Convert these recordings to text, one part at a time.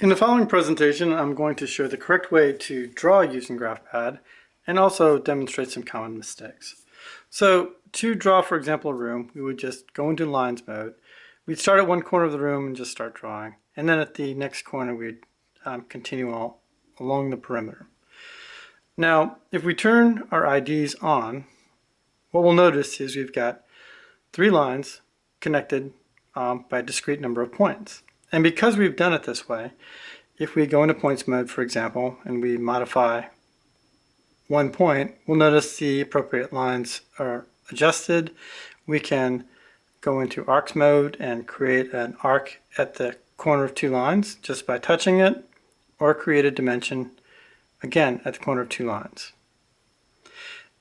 In the following presentation, I'm going to show the correct way to draw using GraphPad and also demonstrate some common mistakes. So to draw, for example, a room, we would just go into lines mode. We'd start at one corner of the room and just start drawing. And then at the next corner, we'd continue all along the perimeter. Now, if we turn our IDs on, what we'll notice is we've got three lines connected by a discrete number of points. And because we've done it this way, if we go into points mode, for example, and we modify one point, we'll notice the appropriate lines are adjusted. We can go into arcs mode and create an arc at the corner of two lines just by touching it, or create a dimension again at the corner of two lines.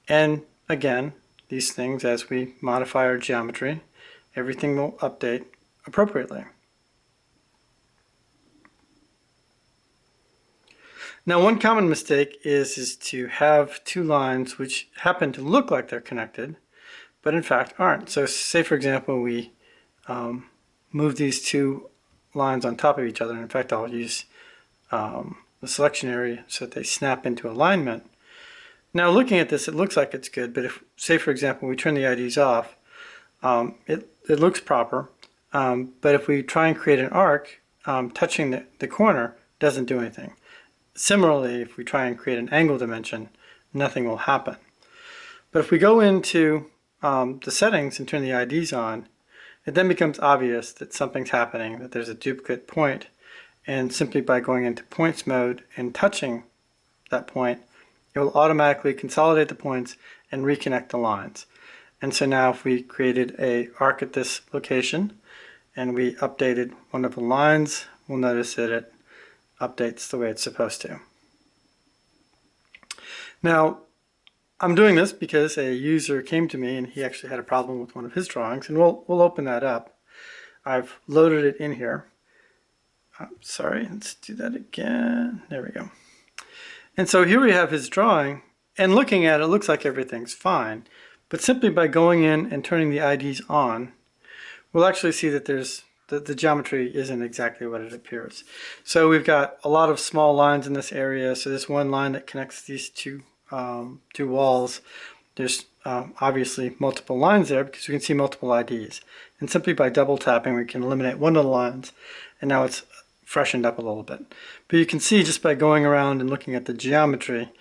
And again, these things, as we modify our geometry, everything will update appropriately. Now, one common mistake is to have two lines which happen to look like they're connected, but in fact aren't. So say, for example, we move these two lines on top of each other. In fact, I'll use the selection area so that they snap into alignment. Now, looking at this, it looks like it's good, but if, say, for example, we turn the IDs off, it looks proper. But if we try and create an arc, touching the corner doesn't do anything. Similarly, if we try and create an angle dimension, nothing will happen. But if we go into the settings and turn the IDs on, it then becomes obvious that something's happening, that there's a duplicate point. And simply by going into points mode and touching that point, it will automatically consolidate the points and reconnect the lines. And so now if we created an arc at this location and we updated one of the lines, we'll notice that it updates the way it's supposed to. Now, I'm doing this because a user came to me and he actually had a problem with one of his drawings, and we'll open that up. I've loaded it in here. Sorry, let's do that again. There we go. And so here we have his drawing, and looking at it, it looks like everything's fine. But simply by going in and turning the IDs on, we'll actually see that the geometry isn't exactly what it appears. So we've got a lot of small lines in this area. So there's one line that connects these two walls. There's obviously multiple lines there because we can see multiple IDs. And simply by double tapping, we can eliminate one of the lines, and now it's freshened up a little bit. But you can see just by going around and looking at the geometry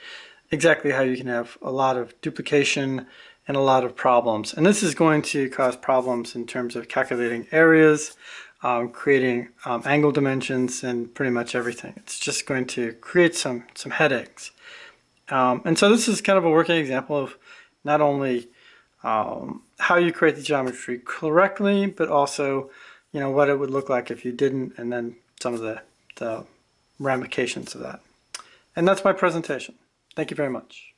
exactly how you can have a lot of duplication and a lot of problems. And this is going to cause problems in terms of calculating areas, creating angle dimensions, and pretty much everything. It's just going to create some headaches. And so this is kind of a working example of not only how you create the geometry correctly, but also what it would look like if you didn't, and then some of the ramifications of that. And that's my presentation. Thank you very much.